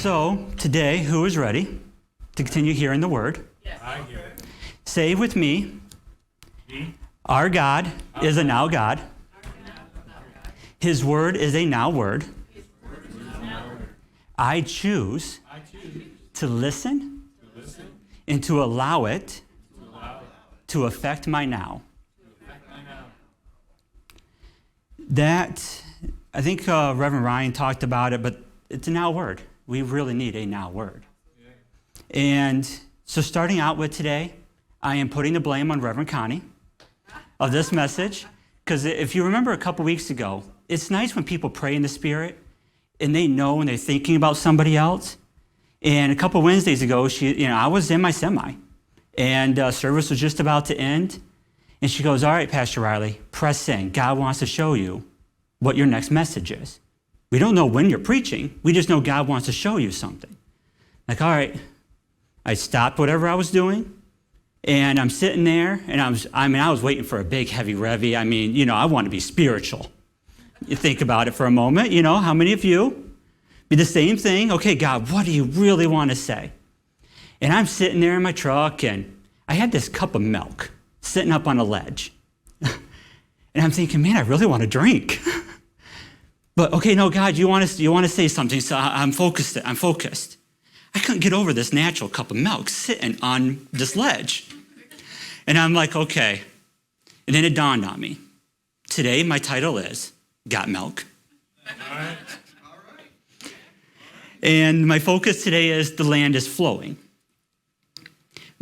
So today, who is ready to continue hearing the word? Yes. I hear it. Say with me, our God is a now God. His word is a now word. I choose to listen and to allow it to affect my now. That, I think Reverend Ryan talked about it, but it's a now word. We really need a now word. And so starting out with today, I am putting the blame on Reverend Connie of this message, because if you remember a couple weeks ago, it's nice when people pray in the Spirit and they know when they're thinking about somebody else. And a couple Wednesdays ago, I was in my semi, and service was just about to end. And she goes, all right, Pastor Riley, press in. God wants to show you what your next message is. We don't know when you're preaching. We just know God wants to show you something. Like, all right. I stopped whatever I was doing, and I'm sitting there, and I was waiting for a big, heavy revy. I want to be spiritual. You think about it for a moment. How many of you be the same thing? Okay, God, what do you really want to say? And I'm sitting there in my truck, and I had this cup of milk sitting up on a ledge. And I'm thinking, man, I really want to drink. But okay, no, God, you want to say something, so I'm focused. I couldn't get over this natural cup of milk sitting on this ledge. And I'm like, okay. And then it dawned on me. Today, my title is Got Milk. All right. And my focus today is the land is flowing.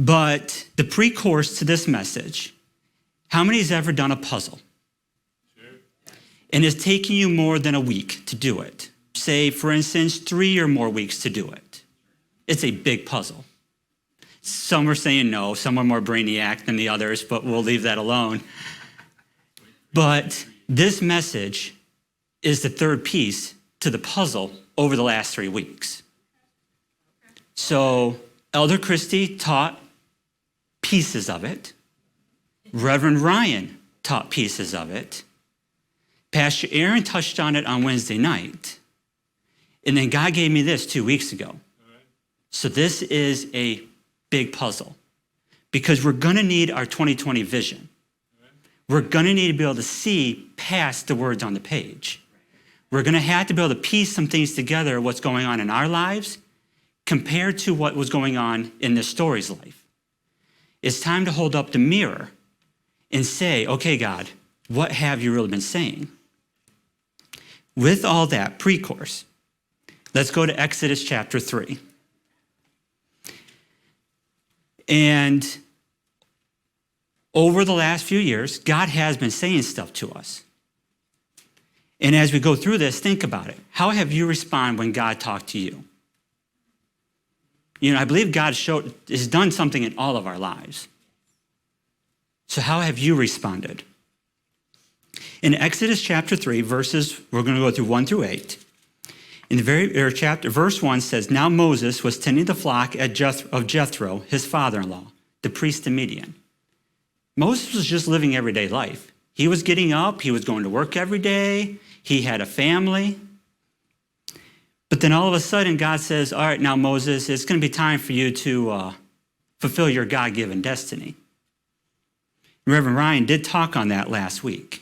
But the pre-course to this message, how many has ever done a puzzle? Sure. And it's taking you more than a week to do it. Say, for instance, 3 or more weeks to do it. It's a big puzzle. Some are saying no, some are more brainiac than the others, but we'll leave that alone. But this message is the third piece to the puzzle over the last 3 weeks. So Elder Christie taught pieces of it. Reverend Ryan taught pieces of it. Pastor Aaron touched on it on Wednesday night. And then God gave me this 2 weeks ago. So this is a big puzzle because we're going to need our 2020 vision. We're going to need to be able to see past the words on the page. We're going to have to be able to piece some things together, what's going on in our lives compared to what was going on in this story's life. It's time to hold up the mirror and say, okay, God, what have you really been saying? With all that pre-course, let's go to Exodus chapter 3. And over the last few years, God has been saying stuff to us. And as we go through this, think about it. How have you responded when God talked to you? I believe God has done something in all of our lives. So how have you responded? In Exodus chapter 3, we're going to go through 1 through 8. In verse 1 says, now Moses was tending the flock of Jethro, his father-in-law, the priest of Midian. Moses was just living everyday life. He was getting up, he was going to work every day, he had a family. But then all of a sudden God says, all right, now Moses, it's going to be time for you to fulfill your God-given destiny. Reverend Ryan did talk on that last week.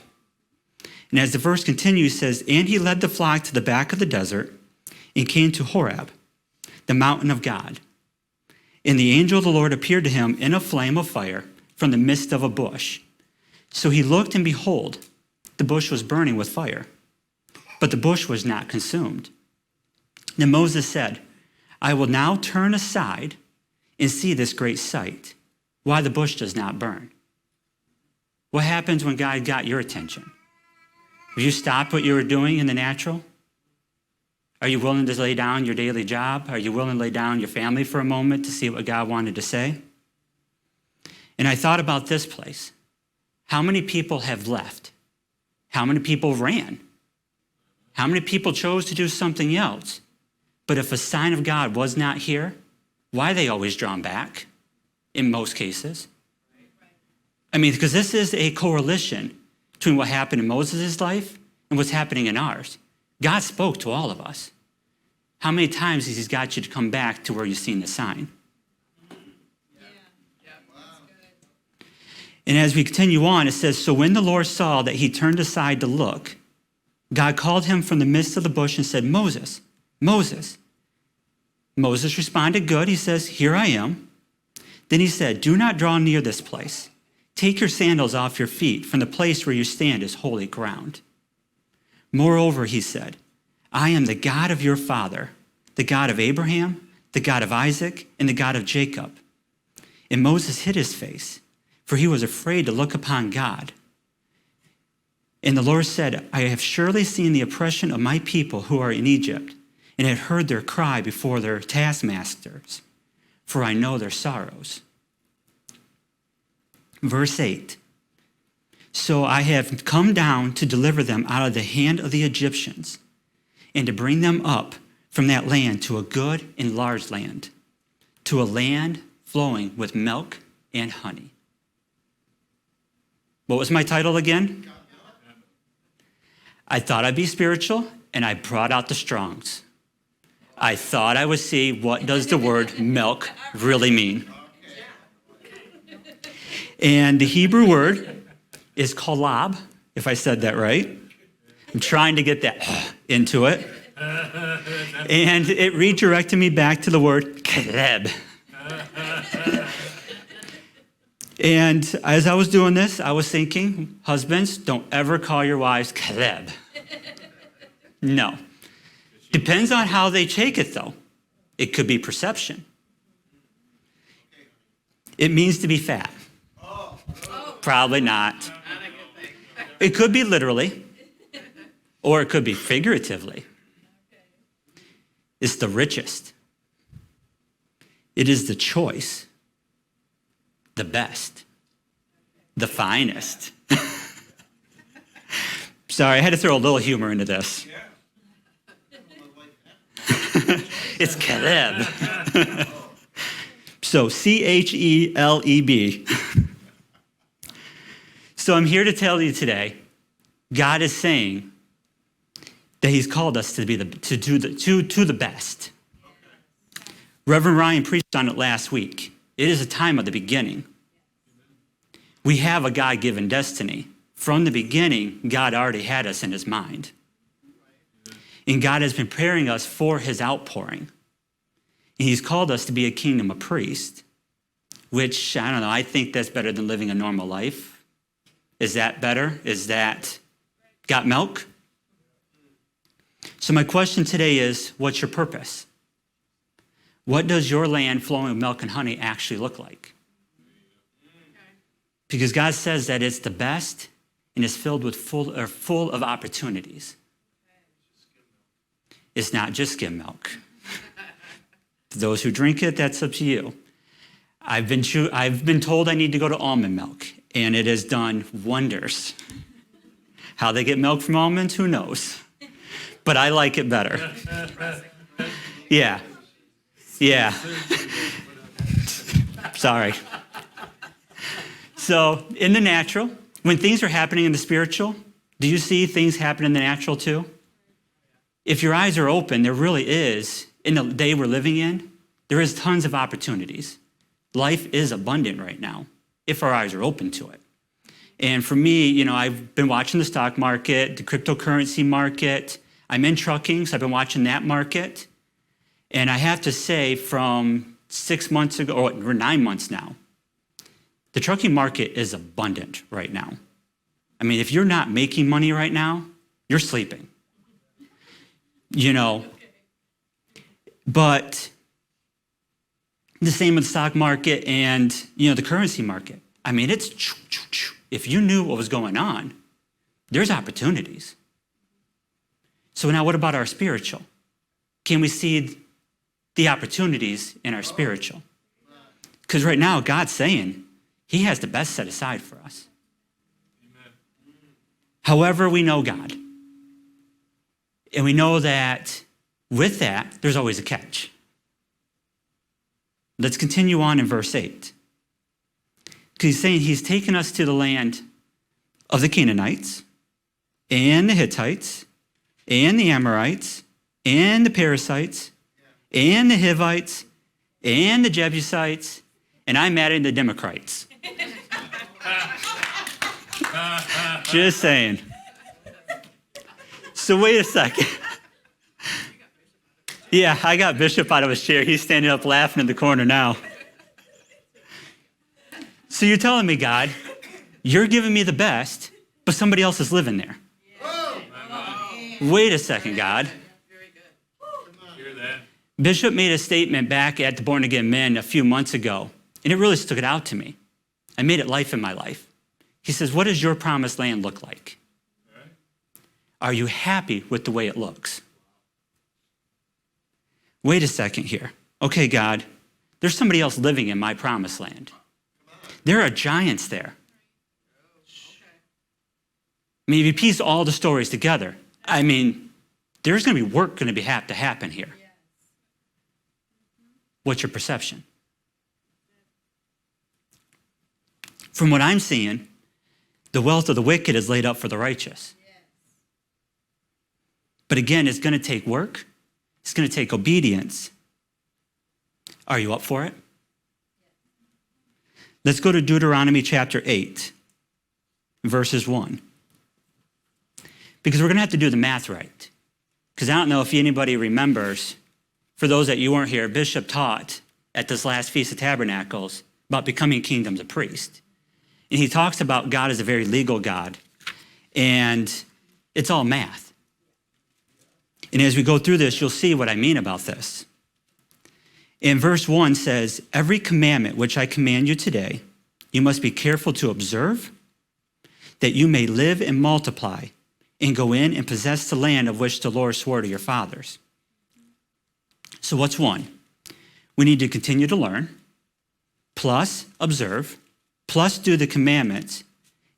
And as the verse continues, it says, and he led the flock to the back of the desert and came to Horeb, the mountain of God. And the angel of the Lord appeared to him in a flame of fire from the midst of a bush. So he looked, and behold, the bush was burning with fire, but the bush was not consumed. Then Moses said, I will now turn aside and see this great sight, why the bush does not burn. What happens when God got your attention? Have you stopped what you were doing in the natural? Are you willing to lay down your daily job? Are you willing to lay down your family for a moment to see what God wanted to say? And I thought about this place. How many people have left? How many people ran? How many people chose to do something else? But if a sign of God was not here, why are they always drawn back in most cases? Because this is a correlation between what happened in Moses' life and what's happening in ours. God spoke to all of us. how many times has he got you to come back to where you've seen the sign? And as we continue on, it says, so when the Lord saw that he turned aside to look, God called him from the midst of the bush and said, Moses, Moses. Moses responded, good. He says, here I am. Then he said, do not draw near this place. Take your sandals off your feet, from the place where you stand is holy ground. Moreover, he said, I am the God of your father, the God of Abraham, the God of Isaac, and the God of Jacob. And Moses hid his face, for he was afraid to look upon God. And the Lord said, I have surely seen the oppression of my people who are in Egypt, and have heard their cry before their taskmasters, for I know their sorrows. Verse 8, so I have come down to deliver them out of the hand of the Egyptians, and to bring them up from that land to a good and large land, to a land flowing with milk and honey. What was my title again? I thought I'd be spiritual, and I brought out the Strongs. I thought I would see what does the word milk really mean. And the Hebrew word is kolab, if I said that right. I'm trying to get that into it. And it redirected me back to the word kaleb. And as I was doing this, I was thinking, husbands, don't ever call your wives kaleb. No. Depends on how they take it, though. It could be perception. It means to be fat. Probably not. It could be literally, or it could be figuratively. It's the richest. It is the choice, the best, the finest. Sorry, I had to throw a little humor into this. It's Caleb. So C-H-E-L-E-B. So I'm here to tell you today, God is saying that he's called us to be to the best. Reverend Ryan preached on it last week. It is a time of the beginning. We have a God-given destiny. From the beginning, God already had us in his mind. And God is preparing us for his outpouring. And he's called us to be a kingdom of priests, which, I don't know, I think that's better than living a normal life. Is that better? Is that got milk? So my question today is, what's your purpose? What does your land flowing with milk and honey actually look like? Because God says that it's the best and it's filled with full of opportunities. It's not just skim milk. Those who drink it, that's up to you. I've been told I need to go to almond milk, and it has done wonders. How they get milk from almonds, who knows? But I like it better. Yeah. Sorry. So in the natural, when things are happening in the spiritual, do you see things happen in the natural too? If your eyes are open, there really is, in the day we're living in, there is tons of opportunities. Life is abundant right now, if our eyes are open to it. And for me, I've been watching the stock market, the cryptocurrency market. I'm in trucking, so I've been watching that market. And I have to say, from 6 months ago, or 9 months now, the trucking market is abundant right now. I mean, if you're not making money right now, you're sleeping. But the same with the stock market and, the currency market. I mean, it's, if you knew what was going on, there's opportunities. So now what about our spiritual? Can we see the opportunities in our spiritual? Because right now, God's saying he has the best set aside for us. Amen. However, we know God. And we know that with that, there's always a catch. Let's continue on in verse 8. Because he's saying he's taken us to the land of the Canaanites and the Hittites and the Amorites and the Perizzites and the Hivites and the Jebusites, and I'm adding the Democrats. Just saying. So wait a second. Yeah, I got Bishop out of his chair. He's standing up laughing in the corner now. So you're telling me, God, you're giving me the best, but somebody else is living there. Wait a second, God. Bishop made a statement back at the Born Again Men a few months ago, and it really stuck it out to me. I made it life in my life. He says, what does your promised land look like? Are you happy with the way it looks? Wait a second here. Okay, God, there's somebody else living in my promised land. There are giants there. I mean, if you piece all the stories together, I mean, there's going to be work going to have to happen here. What's your perception? From what I'm seeing, the wealth of the wicked is laid up for the righteous. But again, it's going to take work. It's going to take obedience. Are you up for it? Let's go to Deuteronomy chapter 8, verses 1. Because we're going to have to do the math right. Because I don't know if anybody remembers, for those that you weren't here, Bishop taught at this last Feast of Tabernacles about becoming kingdoms of priests. And he talks about God as a very legal God. And it's all math. And as we go through this, you'll see what I mean about this. In verse 1 says, every commandment which I command you today, you must be careful to observe, that you may live and multiply, and go in and possess the land of which the Lord swore to your fathers. So what's one? We need to continue to learn, plus observe, plus do the commandments.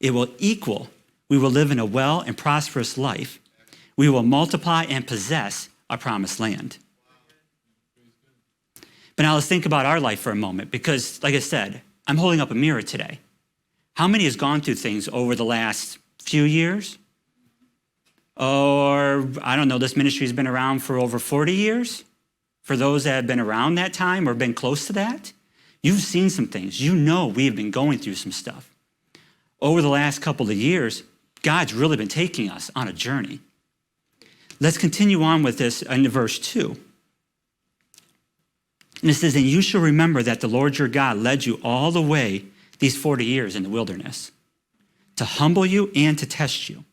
It will equal, we will live in a well and prosperous life. We will multiply and possess our promised land. But now let's think about our life for a moment, because like I said, I'm holding up a mirror today. How many has gone through things over the last few years? Or, I don't know, this ministry's been around for over 40 years. For those that have been around that time or been close to that, you've seen some things. You know we've been going through some stuff. Over the last couple of years, God's really been taking us on a journey. Let's continue on with this in verse 2. And it says, and you shall remember that the Lord your God led you all the way these 40 years in the wilderness, to humble you and to test you,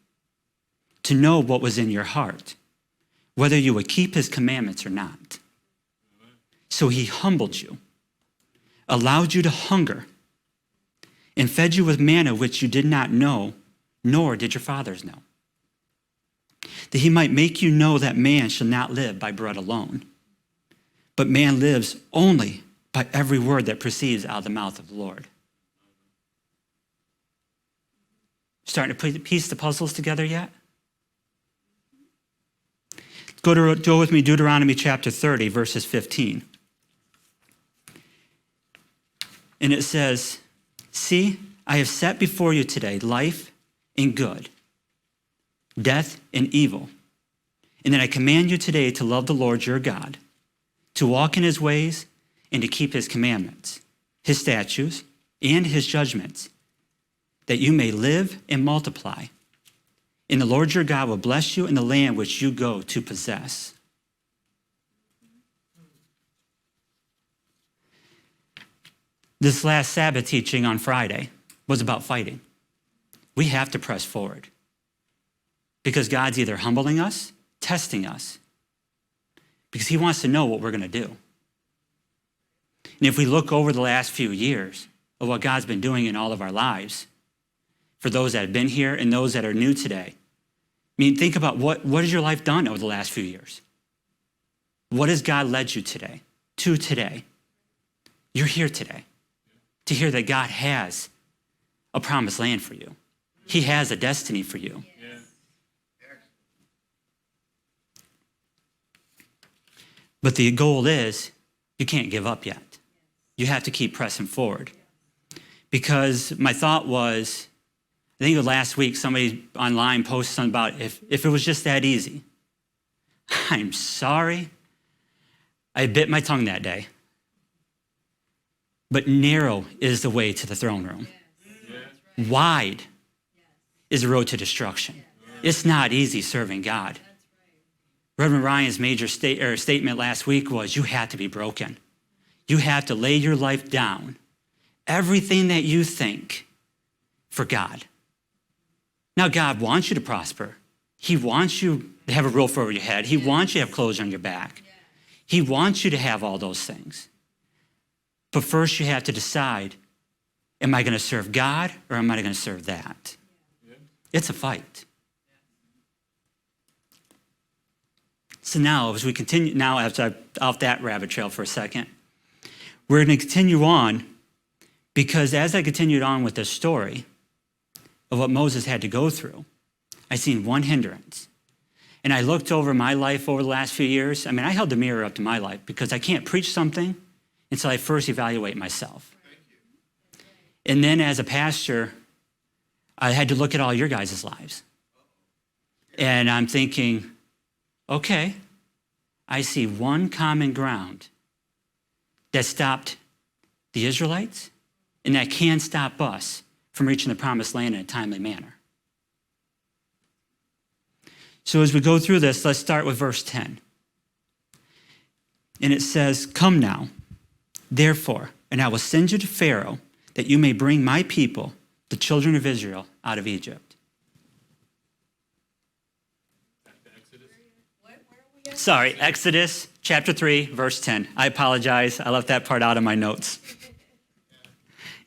to know what was in your heart, whether you would keep his commandments or not. So he humbled you, allowed you to hunger, and fed you with manna which you did not know, nor did your fathers know, that he might make you know that man shall not live by bread alone, but man lives only by every word that proceeds out of the mouth of the Lord. Starting to piece the puzzles together yet? Go with me, Deuteronomy chapter 30, verses 15. And it says, see, I have set before you today life and good, death and evil. And then I command you today to love the Lord your God, to walk in his ways and to keep his commandments, his statutes, and his judgments, that you may live and multiply. And the Lord your God will bless you in the land which you go to possess. This last Sabbath teaching on Friday was about fighting. We have to press forward because God's either humbling us, testing us, because he wants to know what we're going to do. And if we look over the last few years of what God's been doing in all of our lives, for those that have been here and those that are new today, I mean, think about what has your life done over the last few years? What has God led you today, to today? You're here today to hear that God has a promised land for you. He has a destiny for you. But the goal is you can't give up yet. You have to keep pressing forward. Because my thought was, I think last week somebody online posted something about if it was just that easy. I'm sorry. I bit my tongue that day. But narrow is the way to the throne room. Wide is the road to destruction. It's not easy serving God. Reverend Ryan's major statement last week was, you have to be broken. You have to lay your life down, everything that you think, for God. Now, God wants you to prosper. He wants you to have a roof over your head. He wants you to have clothes on your back. He wants you to have all those things. But first you have to decide, am I going to serve God or am I going to serve that? It's a fight. So now, as we continue, as I'm off that rabbit trail for a second, we're going to continue on, because as I continued on with this story of what Moses had to go through, I seen one hindrance. And I looked over my life over the last few years. I mean, I held the mirror up to my life, because I can't preach something until I first evaluate myself. And then as a pastor, I had to look at all your guys' lives. And I'm thinking, okay, I see one common ground that stopped the Israelites and that can stop us from reaching the promised land in a timely manner. So as we go through this, let's start with verse 10. And it says, "Come now, therefore, and I will send you to Pharaoh, that you may bring my people, the children of Israel, out of Egypt." Sorry, Exodus chapter 3, verse 10. I apologize. I left that part out of my notes.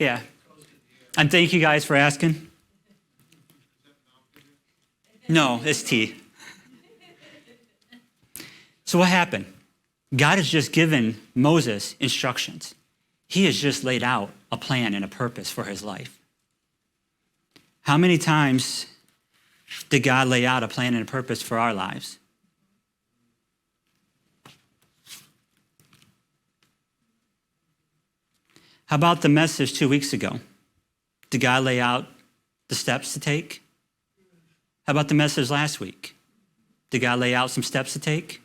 Yeah. And thank you guys for asking. No, it's T. So what happened? God has just given Moses instructions. He has just laid out a plan and a purpose for his life. How many times did God lay out a plan and a purpose for our lives? How about the message 2 weeks ago? Did God lay out the steps to take? How about the message last week? Did God lay out some steps to take?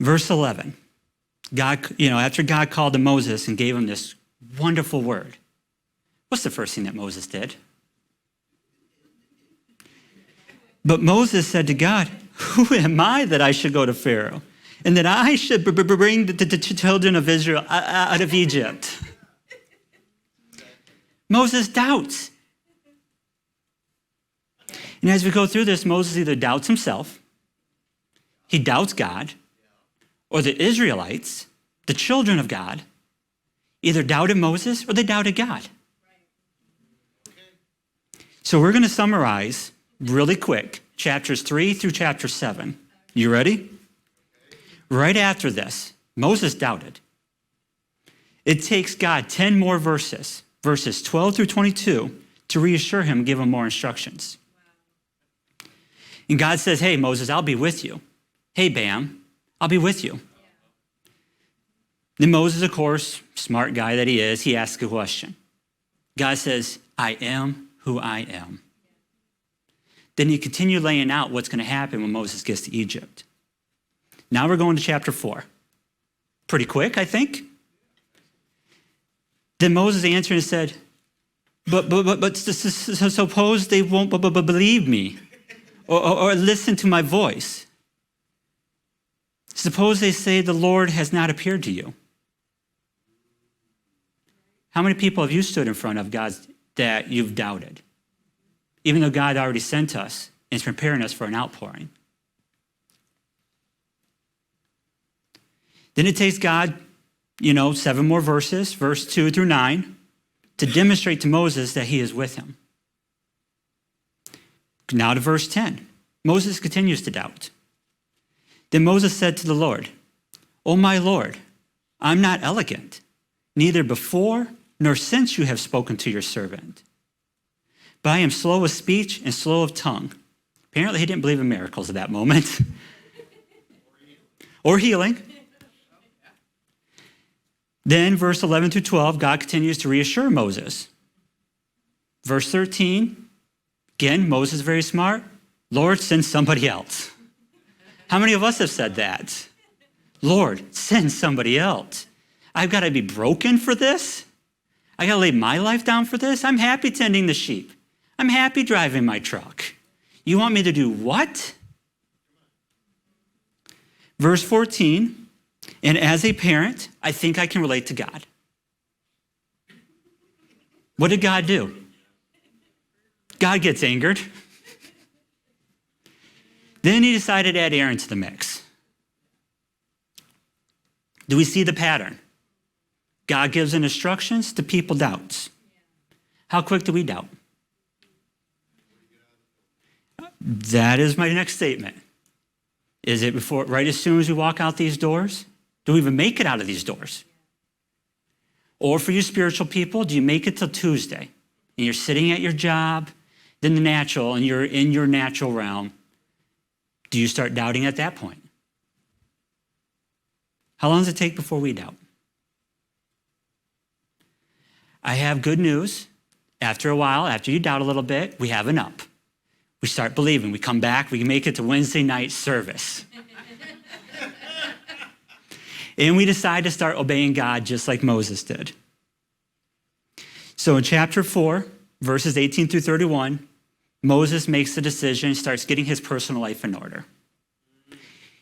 Verse 11, God, after God called to Moses and gave him this wonderful word, what's the first thing that Moses did? But Moses said to God, "Who am I that I should go to Pharaoh and that I should bring the children of Israel out of Egypt?" Moses doubts. And as we go through this, Moses either doubts himself, he doubts God, or the Israelites, the children of God, either doubted Moses or they doubted God. So we're going to summarize really quick chapters 3 through chapter 7. You ready? Right after this, Moses doubted. It takes God 10 more verses 12 through 22, to reassure him, give him more instructions. And God says, "Hey, Moses, I'll be with you. Hey, Bam, I'll be with you." Then Moses, of course, smart guy that he is, he asks a question. God says, "I am who I am." Then he continued laying out what's going to happen when Moses gets to Egypt. Now we're going to chapter 4. Pretty quick, I think. Then Moses answered and said, but suppose they won't believe me or listen to my voice. Suppose they say the Lord has not appeared to you. How many people have you stood in front of God that you've doubted? Even though God already sent us and is preparing us for an outpouring. Then it takes God, 7 more verses, verse 2 through 9, to demonstrate to Moses that he is with him. Now to verse 10. Moses continues to doubt. Then Moses said to the Lord, "O my Lord, I'm not elegant, neither before nor since you have spoken to your servant. But I am slow of speech and slow of tongue." Apparently he didn't believe in miracles at that moment. Or healing. Then verse 11 to 12, God continues to reassure Moses. Verse 13, again, Moses is very smart. "Lord, send somebody else." How many of us have said that? Lord, send somebody else. I've got to be broken for this? I got to lay my life down for this? I'm happy tending the sheep. I'm happy driving my truck. You want me to do what? Verse 14, and as a parent, I think I can relate to God. What did God do? God gets angered. Then he decided to add Aaron to the mix. Do we see the pattern? God gives instructions, the people doubts. How quick do we doubt? That is my next statement. Is it before, right as soon as we walk out these doors? Do we even make it out of these doors? Or for you spiritual people, do you make it till Tuesday? And you're sitting at your job, then the natural, and you're in your natural realm. Do you start doubting at that point? How long does it take before we doubt? I have good news. After a while, after you doubt a little bit, we have an up. We start believing. We come back. We make it to Wednesday night service. And we decide to start obeying God just like Moses did. So in chapter 4, verses 18 through 31, Moses makes the decision and starts getting his personal life in order.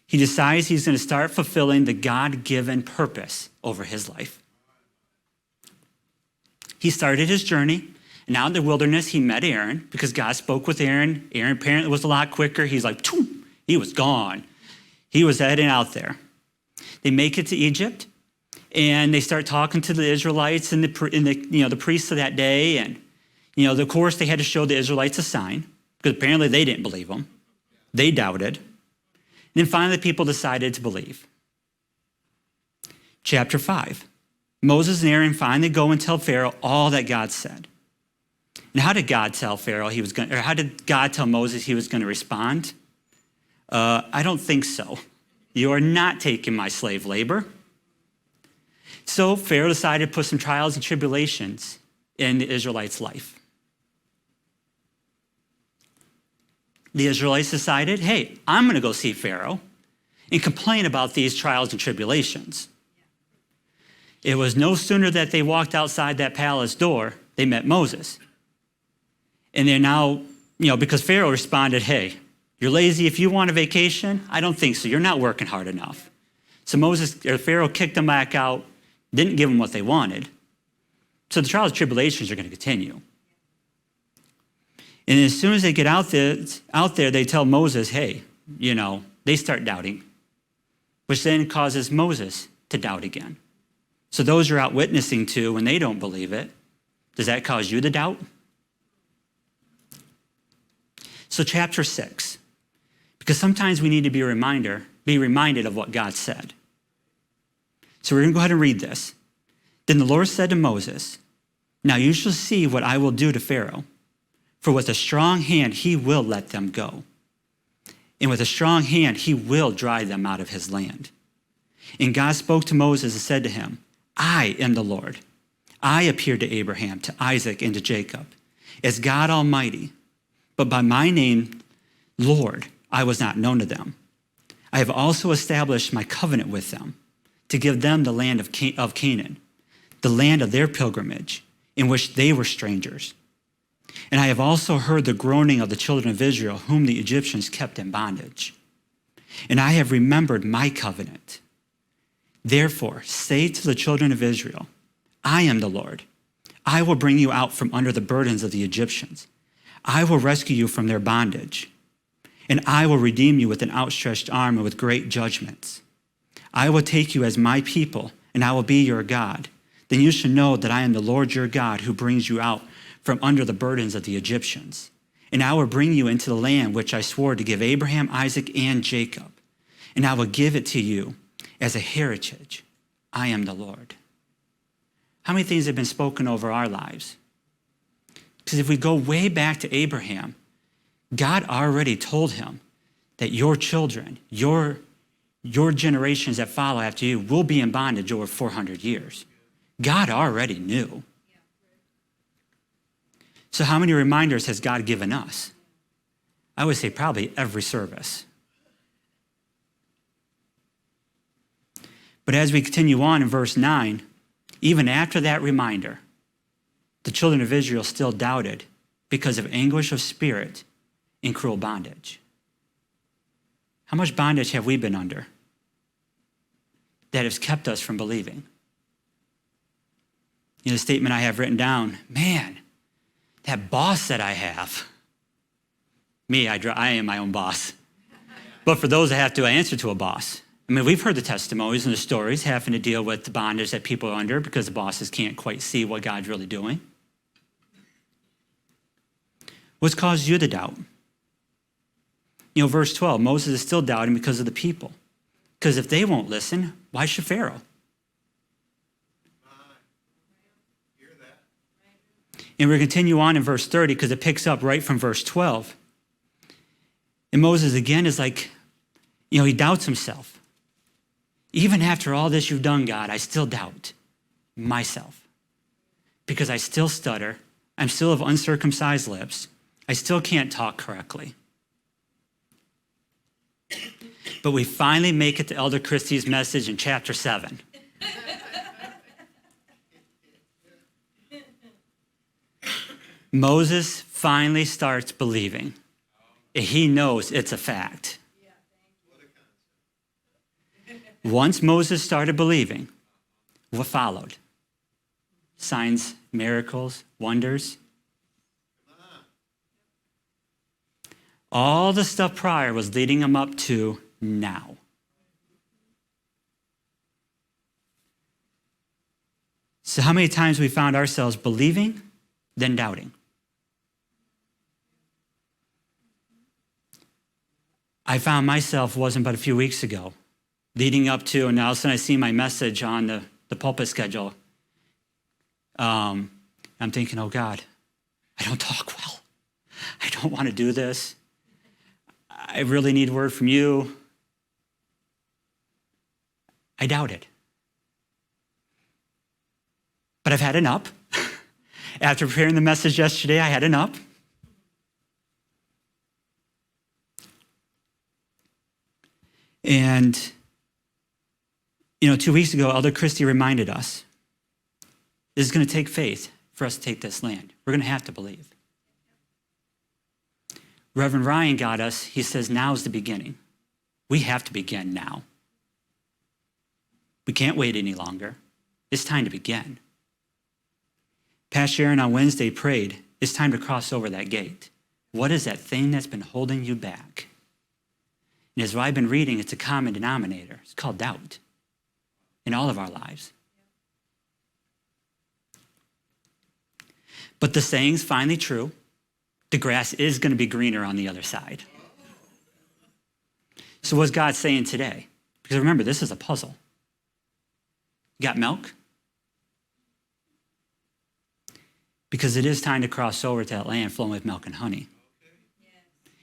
He decides he's going to start fulfilling the God-given purpose over his life. He started his journey. And now in the wilderness, he met Aaron because God spoke with Aaron. Aaron apparently was a lot quicker. He's like, he was gone. He was heading out there. They make it to Egypt, and they start talking to the Israelites and the priests of that day. And, of course, they had to show the Israelites a sign because apparently they didn't believe them. They doubted. And then finally, people decided to believe. Chapter 5. Moses and Aaron finally go and tell Pharaoh all that God said. And how did God tell Pharaoh how did God tell Moses he was going to respond? I don't think so. You are not taking my slave labor. So Pharaoh decided to put some trials and tribulations in the Israelites' life. The Israelites decided, hey, I'm going to go see Pharaoh and complain about these trials and tribulations. It was no sooner that they walked outside that palace door, they met Moses. And they're now, because Pharaoh responded, hey, you're lazy. If you want a vacation, I don't think so. You're not working hard enough. So Pharaoh kicked them back out, didn't give them what they wanted. So the trials and tribulations are going to continue. And as soon as they get out there, they tell Moses, hey, they start doubting, which then causes Moses to doubt again. So those you're out witnessing to, when they don't believe it, does that cause you to doubt? So chapter 6, because sometimes we need to be reminded of what God said. So we're going to go ahead and read this. Then the Lord said to Moses, now you shall see what I will do to Pharaoh, for with a strong hand he will let them go. And with a strong hand he will drive them out of his land. And God spoke to Moses and said to him, I am the Lord. I appeared to Abraham, to Isaac, and to Jacob as God Almighty. But by my name, Lord, I was not known to them. I have also established my covenant with them to give them the land of Canaan, the land of their pilgrimage, in which they were strangers. And I have also heard the groaning of the children of Israel, whom the Egyptians kept in bondage. And I have remembered my covenant. Therefore, say to the children of Israel, I am the Lord. I will bring you out from under the burdens of the Egyptians. I will rescue you from their bondage, and I will redeem you with an outstretched arm and with great judgments. I will take you as my people, and I will be your God. Then you shall know that I am the Lord your God who brings you out from under the burdens of the Egyptians. And I will bring you into the land which I swore to give Abraham, Isaac, and Jacob. And I will give it to you as a heritage. I am the Lord. How many things have been spoken over our lives? Because if we go way back to Abraham, God already told him that your children, your generations that follow after you will be in bondage over 400 years. God already knew. So how many reminders has God given us? I would say probably every service. But as we continue on in verse 9, even after that reminder, the children of Israel still doubted because of anguish of spirit and cruel bondage. How much bondage have we been under that has kept us from believing? The statement I have written down, man, that boss that I have. Me, I am my own boss. But for those that have to answer to a boss, I mean, we've heard the testimonies and the stories having to deal with the bondage that people are under because the bosses can't quite see what God's really doing. What's caused you to doubt? Verse 12, Moses is still doubting because of the people. Because if they won't listen, why should Pharaoh? And we're going to continue on in verse 30 because it picks up right from verse 12. And Moses again is like, he doubts himself. Even after all this you've done, God, I still doubt myself because I still stutter. I'm still of uncircumcised lips. I still can't talk correctly. But we finally make it to Elder Christie's message in chapter 7. Moses finally starts believing. He knows it's a fact. Once Moses started believing, what followed? Signs, miracles, wonders. All the stuff prior was leading him up to now. So how many times we found ourselves believing, then doubting? I found myself, wasn't but a few weeks ago, leading up to, and all of a sudden I see my message on the pulpit schedule. I'm thinking, oh God, I don't talk well. I don't want to do this. I really need a word from you. I doubted. But I've had an up. After preparing the message yesterday, I had an up. And 2 weeks ago, Elder Christie reminded us, this is going to take faith for us to take this land. We're going to have to believe. Reverend Ryan got us, he says, now's the beginning. We have to begin now. We can't wait any longer. It's time to begin. Pastor Aaron on Wednesday prayed, it's time to cross over that gate. What is that thing that's been holding you back? And as I've been reading, it's a common denominator. It's called doubt in all of our lives. But the saying's finally true. The grass is going to be greener on the other side. So what's God saying today? Because remember, this is a puzzle. You got milk? Because it is time to cross over to that land flowing with milk and honey.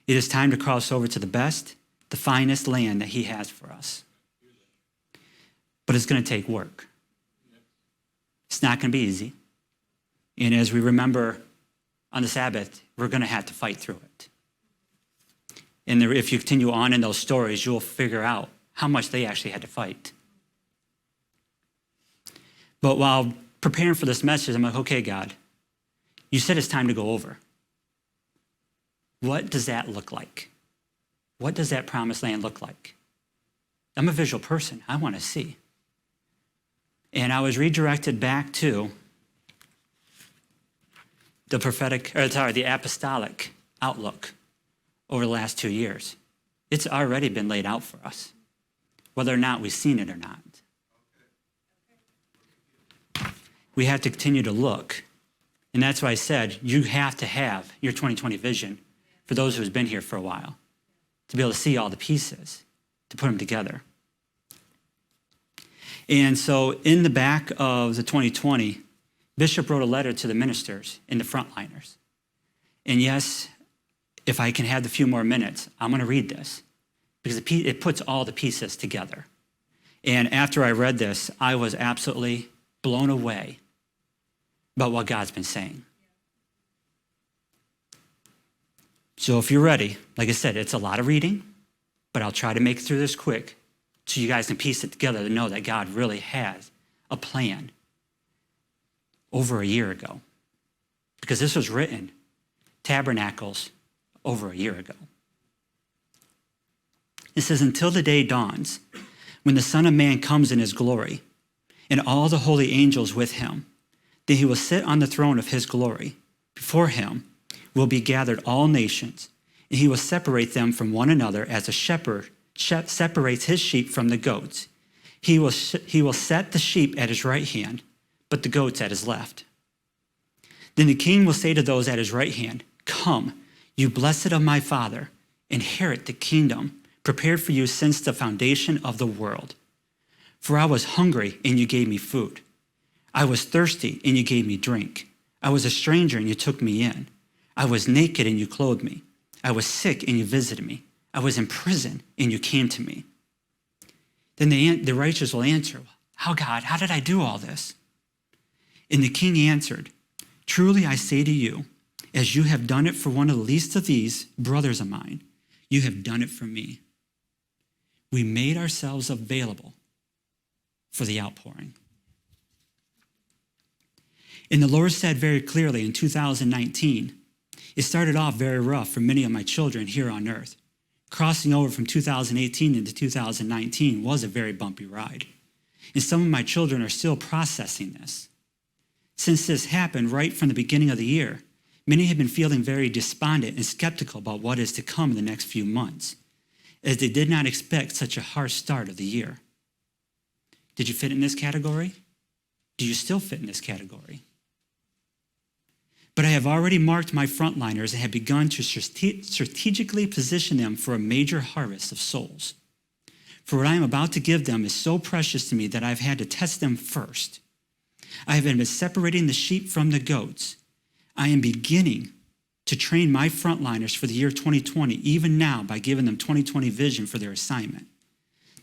It is time to cross over to the best, the finest land that he has for us. But it's going to take work. It's not going to be easy. And as we remember on the Sabbath, we're going to have to fight through it. And if you continue on in those stories, you'll figure out how much they actually had to fight. But while preparing for this message, I'm like, okay, God, you said it's time to go over. What does that look like? What does that promised land look like? I'm a visual person. I want to see. And I was redirected back to the apostolic outlook over the last 2 years. It's already been laid out for us, whether or not we've seen it or not. We have to continue to look. And that's why I said you have to have your 2020 vision for those who's been here for a while, to be able to see all the pieces, to put them together. And so in the back of the 2020, Bishop wrote a letter to the ministers and the frontliners. And yes, if I can have the few more minutes, I'm going to read this because it puts all the pieces together. And after I read this, I was absolutely blown away about what God's been saying. So if you're ready, like I said, it's a lot of reading, but I'll try to make it through this quick so you guys can piece it together to know that God really has a plan over a year ago. Because this was written, Tabernacles, over a year ago. It says, until the day dawns, when the Son of Man comes in his glory, and all the holy angels with him, then he will sit on the throne of his glory. Before him will be gathered all nations, and he will separate them from one another as a shepherd separates his sheep from the goats. He will set the sheep at his right hand, but the goats at his left. Then the king will say to those at his right hand, come, you blessed of my Father, inherit the kingdom prepared for you since the foundation of the world. For I was hungry, and you gave me food. I was thirsty, and you gave me drink. I was a stranger, and you took me in. I was naked, and you clothed me. I was sick, and you visited me. I was in prison, and you came to me. Then the righteous will answer, how, God? How did I do all this? And the king answered, truly I say to you, as you have done it for one of the least of these brothers of mine, you have done it for me. We made ourselves available for the outpouring. And the Lord said very clearly in 2019, it started off very rough for many of my children here on earth. Crossing over from 2018 into 2019 was a very bumpy ride. And some of my children are still processing this. Since this happened right from the beginning of the year, many have been feeling very despondent and skeptical about what is to come in the next few months, as they did not expect such a harsh start of the year. Did you fit in this category? Do you still fit in this category? But I have already marked my frontliners and have begun to strategically position them for a major harvest of souls. For what I am about to give them is so precious to me that I've had to test them first. I have been separating the sheep from the goats. I am beginning to train my frontliners for the year 2020, even now, by giving them 2020 vision for their assignment.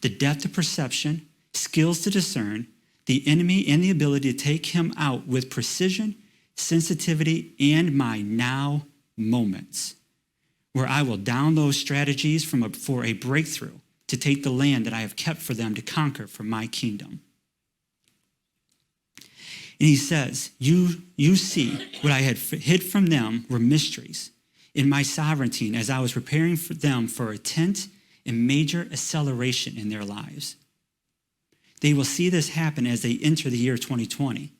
The depth of perception, skills to discern, the enemy, and the ability to take him out with precision, sensitivity, and my now moments, where I will down those strategies for a breakthrough to take the land that I have kept for them to conquer for my kingdom. And he says, you see, what I had hid from them were mysteries in my sovereignty, and as I was preparing for them for a tent and major acceleration in their lives. They will see this happen as they enter the year 2020.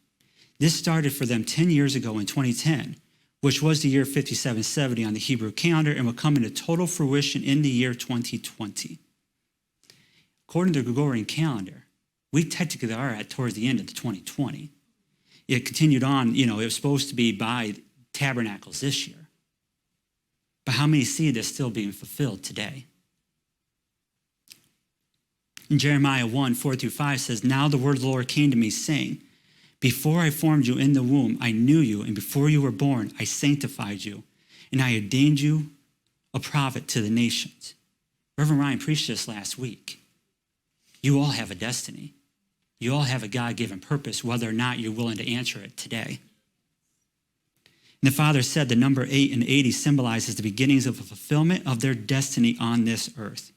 This started for them 10 years ago in 2010, which was the year 5770 on the Hebrew calendar, and will come into total fruition in the year 2020. According to the Gregorian calendar, we technically are towards the end of the 2020. It continued on, it was supposed to be by Tabernacles this year. But how many see this still being fulfilled today? In Jeremiah 1:4-5 says, now the word of the Lord came to me, saying, before I formed you in the womb, I knew you, and before you were born, I sanctified you, and I ordained you a prophet to the nations. Reverend Ryan preached this last week. You all have a destiny. You all have a God-given purpose, whether or not you're willing to answer it today. And the Father said the number 8 and 80 symbolizes the beginnings of a fulfillment of their destiny on this earth.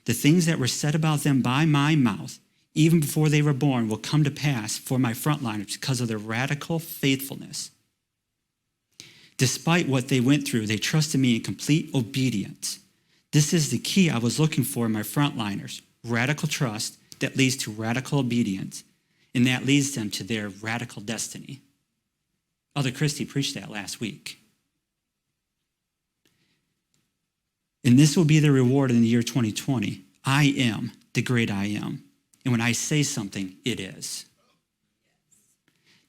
The things that were said about them by my mouth, even before they were born, will come to pass for my frontliners because of their radical faithfulness. Despite what they went through, they trusted me in complete obedience. This is the key I was looking for in my frontliners: radical trust that leads to radical obedience, and that leads them to their radical destiny. Elder Christie preached that last week. And this will be the reward in the year 2020. I am the great I am. And when I say something, it is.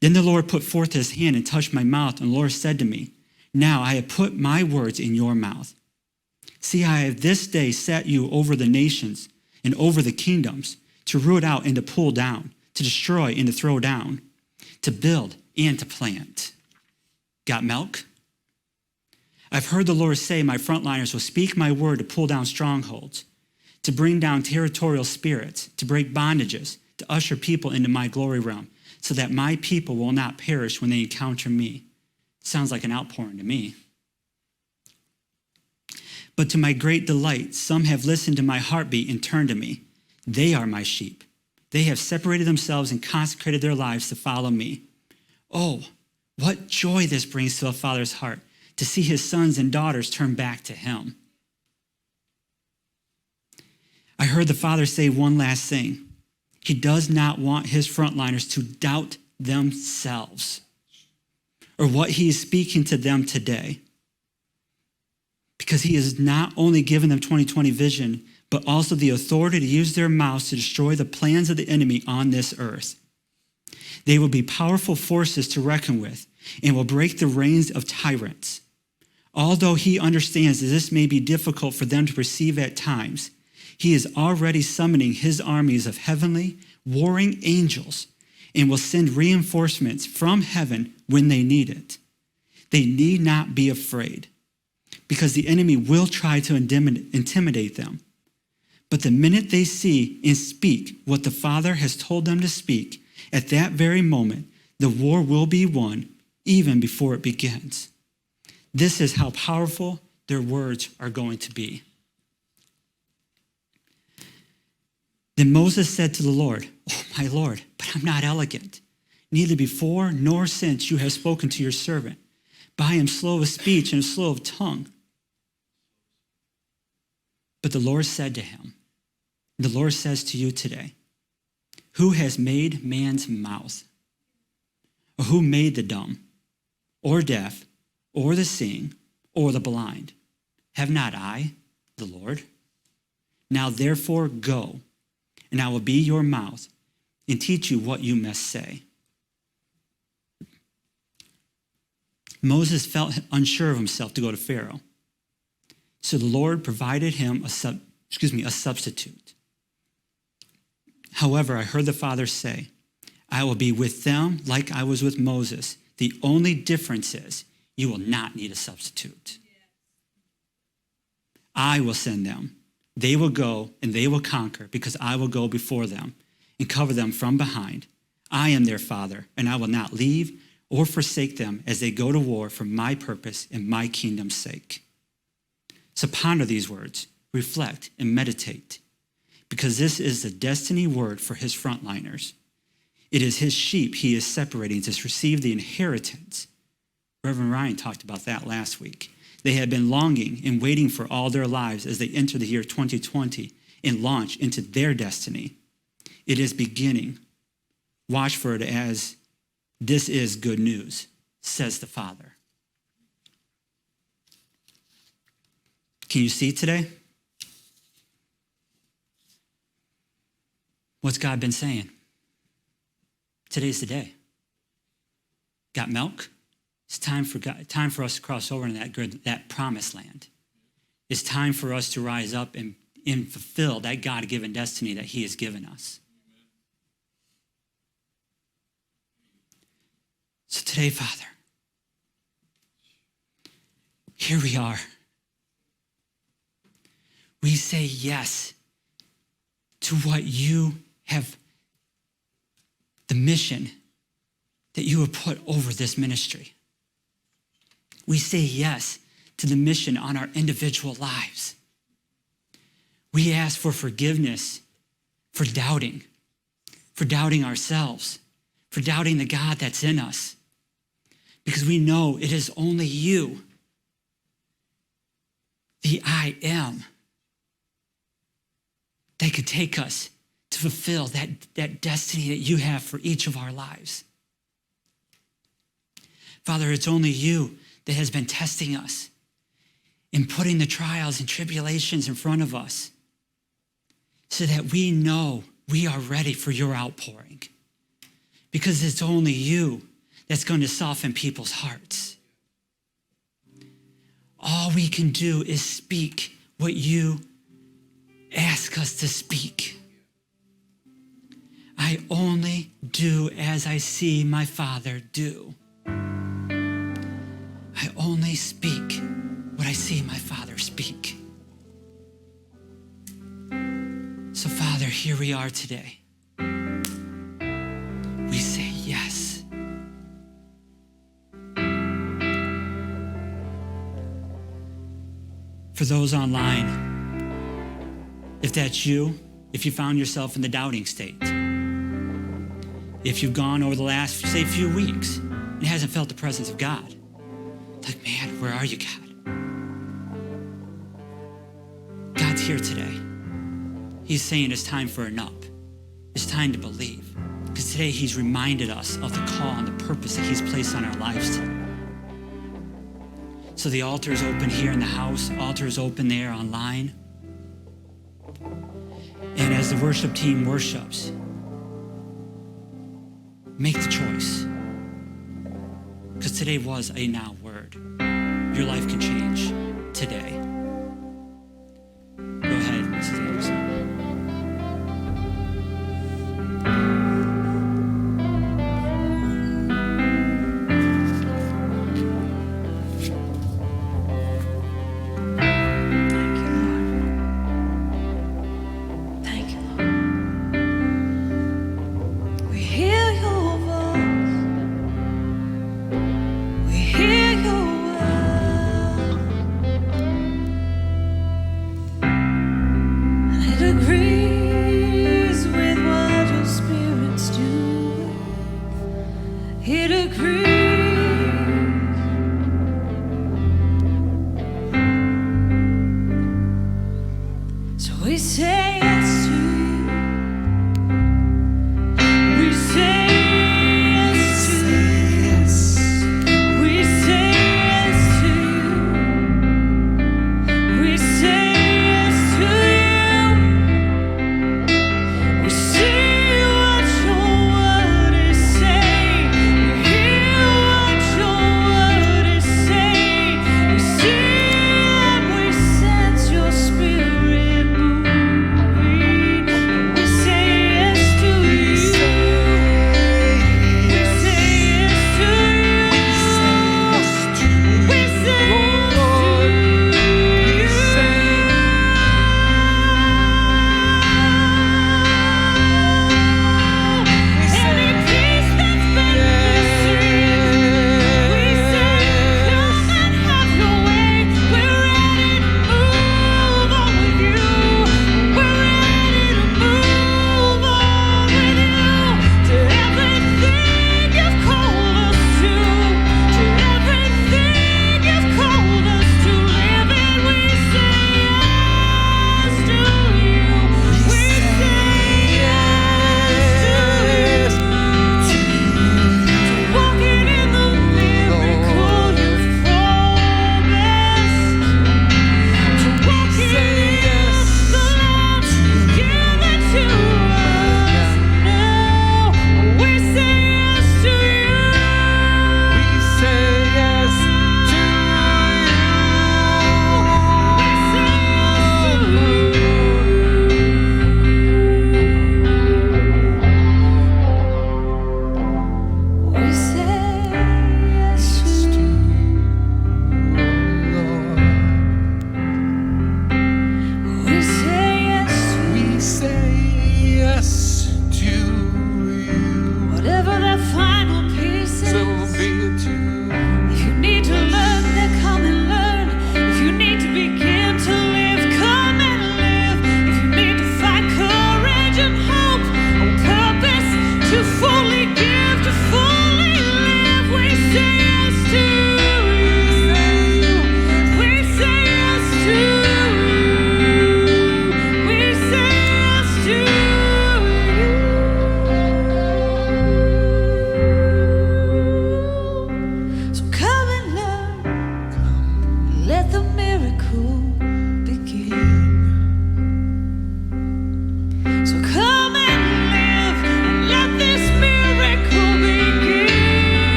Then the Lord put forth his hand and touched my mouth, and the Lord said to me, now I have put my words in your mouth. See, I have this day set you over the nations and over the kingdoms, to root out and to pull down, to destroy and to throw down, to build and to plant. Got milk? I've heard the Lord say my frontliners will speak my word to pull down strongholds, to bring down territorial spirits, to break bondages, to usher people into my glory realm, so that my people will not perish when they encounter me. Sounds like an outpouring to me. But to my great delight, some have listened to my heartbeat and turned to me. They are my sheep. They have separated themselves and consecrated their lives to follow me. Oh, what joy this brings to a father's heart to see his sons and daughters turn back to him. I heard the Father say one last thing. He does not want his frontliners to doubt themselves or what he is speaking to them today. Because he has not only given them 2020 vision, but also the authority to use their mouths to destroy the plans of the enemy on this earth. They will be powerful forces to reckon with and will break the reins of tyrants. Although he understands that this may be difficult for them to perceive at times, he is already summoning his armies of heavenly, warring angels and will send reinforcements from heaven when they need it. They need not be afraid because the enemy will try to intimidate them. But the minute they see and speak what the Father has told them to speak, at that very moment, the war will be won even before it begins. This is how powerful their words are going to be. Then Moses said to the Lord, "Oh, my Lord, but I'm not elegant. Neither before nor since you have spoken to your servant. But I am slow of speech and slow of tongue." But the Lord said to him, the Lord says to you today, who has made man's mouth? Or who made the dumb, or deaf, or the seeing, or the blind? Have not I, the Lord? Now therefore go, and I will be your mouth, and teach you what you must say. Moses felt unsure of himself to go to Pharaoh. So the Lord provided him a substitute. However, I heard the Father say, I will be with them like I was with Moses. The only difference is you will not need a substitute. I will send them. They will go and they will conquer because I will go before them and cover them from behind. I am their Father, and I will not leave or forsake them as they go to war for my purpose and my kingdom's sake. So ponder these words, reflect, and meditate, because this is the destiny word for his frontliners. It is his sheep he is separating to receive the inheritance. Reverend Ryan talked about that last week. They had been longing and waiting for all their lives as they enter the year 2020 and launch into their destiny. It is beginning. Watch for it as this is good news, says the Father. Can you see today? What's God been saying? Today's the day. Got milk? It's time for us to cross over into that promised land. It's time for us to rise up and fulfill that God-given destiny that he has given us. So today, Father, here we are. We say yes to what you have, the mission that you have put over this ministry. We say yes to the mission on our individual lives. We ask for forgiveness for doubting ourselves, for doubting the God that's in us, because we know it is only you, the I am, that could take us to fulfill that destiny that you have for each of our lives. Father, it's only you that has been testing us and putting the trials and tribulations in front of us so that we know we are ready for your outpouring. Because it's only you that's going to soften people's hearts. All we can do is speak what you ask us to speak. I only do as I see my Father do. I only speak what I see my Father speak. So, Father, here we are today. We say yes. For those online, if that's you, If you found yourself in the doubting state, if you've gone over the last, say, few weeks and hasn't felt the presence of God, like, man, where are you, God? God's here today. He's saying it's time for an up. It's time to believe. Because today he's reminded us of the call and the purpose that he's placed on our lives today. So the altar is open here in the house. Altar is open there online. And as the worship team worships, make the choice. Because today was a now word. Your life can change today.